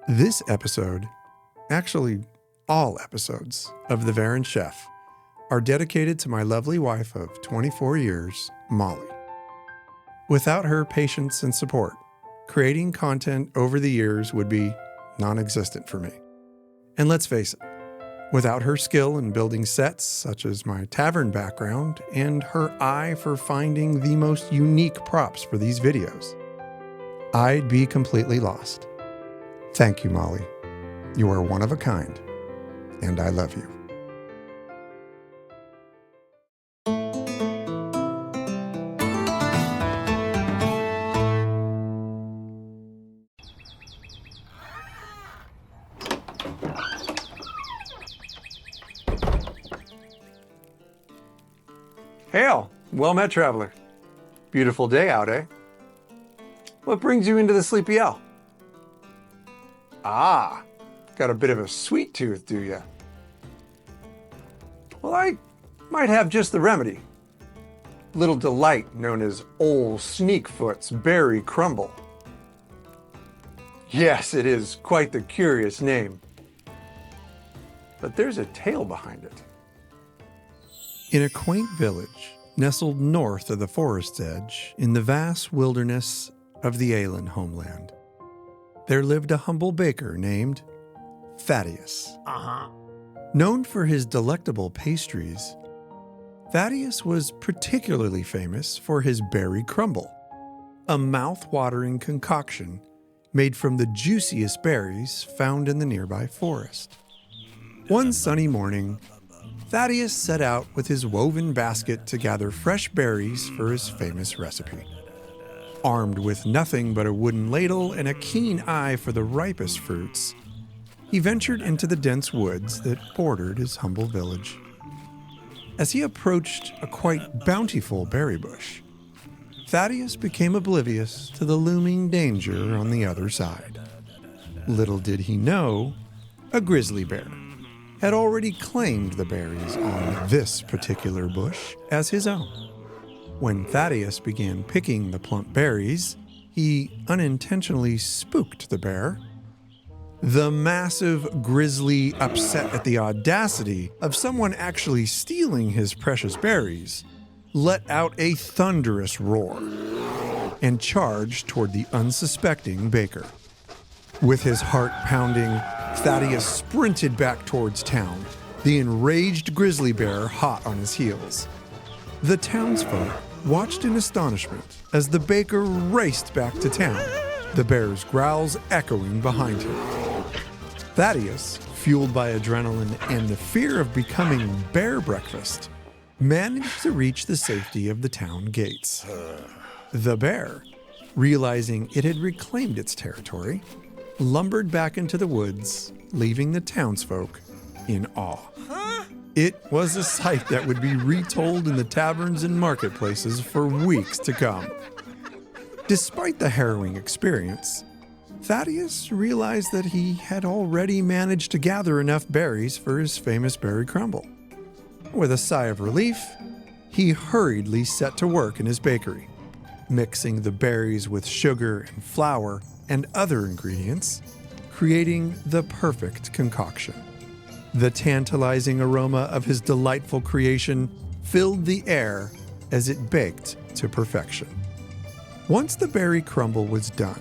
This episode, actually all episodes of the Verran Chef, are dedicated to my lovely wife of 24 years, Molly. Without her patience and support, creating content over the years would be non-existent for me. And let's face it, without her skill in building sets, such as my tavern background, and her eye for finding the most unique props for these videos, I'd be completely lost. Thank you, Molly. You are one of a kind, and I love you. Hail! Well met, traveler. Beautiful day out, eh? What brings you into the Sleepy Owl? Ah, got a bit of a sweet tooth, do ya? Well, I might have just the remedy. Little delight known as Ol Sneakfoot's berry crumble. Yes, it is quite the curious name. But there's a tale behind it. In a quaint village nestled north of the forest's edge in the vast wilderness of the Cayenne homeland, there lived a humble baker named Thaddeus. Known for his delectable pastries, Thaddeus was particularly famous for his berry crumble, a mouth-watering concoction made from the juiciest berries found in the nearby forest. One sunny morning, Thaddeus set out with his woven basket to gather fresh berries for his famous recipe. Armed with nothing but a wooden ladle and a keen eye for the ripest fruits, he ventured into the dense woods that bordered his humble village. As he approached a quite bountiful berry bush, Thaddeus became oblivious to the looming danger on the other side. Little did he know, a grizzly bear had already claimed the berries on this particular bush as his own. When Thaddeus began picking the plump berries, he unintentionally spooked the bear. The massive grizzly, upset at the audacity of someone actually stealing his precious berries, let out a thunderous roar and charged toward the unsuspecting baker. With his heart pounding, Thaddeus sprinted back towards town, the enraged grizzly bear hot on his heels. The townsfolk watched in astonishment as the baker raced back to town, the bear's growls echoing behind him. Thaddeus, fueled by adrenaline and the fear of becoming bear breakfast, managed to reach the safety of the town gates. The bear, realizing it had reclaimed its territory, lumbered back into the woods, leaving the townsfolk in awe. It was a sight that would be retold in the taverns and marketplaces for weeks to come. Despite the harrowing experience, Thaddeus realized that he had already managed to gather enough berries for his famous berry crumble. With a sigh of relief, he hurriedly set to work in his bakery, mixing the berries with sugar and flour and other ingredients, creating the perfect concoction. The tantalizing aroma of his delightful creation filled the air as it baked to perfection. Once the berry crumble was done,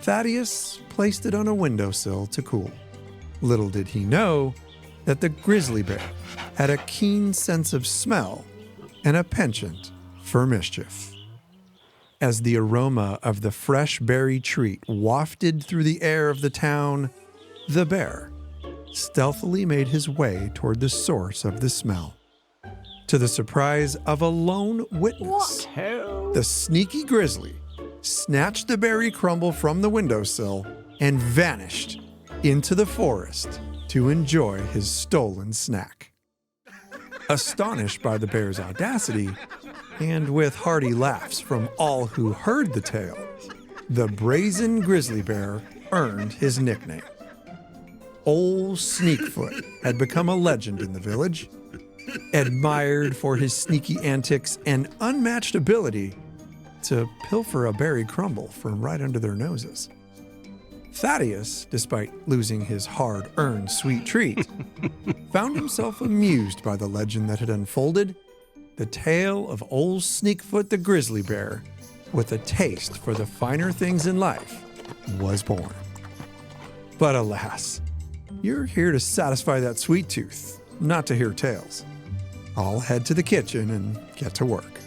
Thaddeus placed it on a windowsill to cool. Little did he know that the grizzly bear had a keen sense of smell and a penchant for mischief. As the aroma of the fresh berry treat wafted through the air of the town, the bear stealthily made his way toward the source of the smell. To the surprise of a lone witness, the sneaky grizzly snatched the berry crumble from the windowsill and vanished into the forest to enjoy his stolen snack. Astonished by the bear's audacity, and with hearty laughs from all who heard the tale, the brazen grizzly bear earned his nickname. Ol Sneakfoot had become a legend in the village, admired for his sneaky antics and unmatched ability to pilfer a berry crumble from right under their noses. Thaddeus, despite losing his hard-earned sweet treat, found himself amused by the legend that had unfolded, the tale of Ol Sneakfoot the grizzly bear, with a taste for the finer things in life, was born. But alas, you're here to satisfy that sweet tooth, not to hear tales. I'll head to the kitchen and get to work.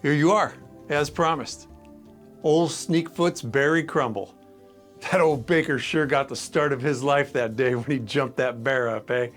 Here you are, as promised. Ol Sneakfoot's Berry Crumble. That old baker sure got the start of his life that day when he jumped that bear up, eh?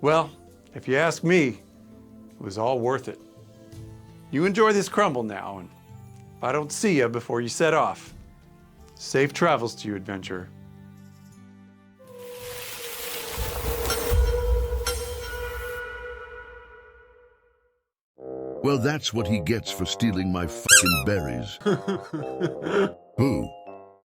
Well, if you ask me, it was all worth it. You enjoy this crumble now, and if I don't see you before you set off, safe travels to you, adventurer. Well, that's what he gets for stealing my fucking berries. Who?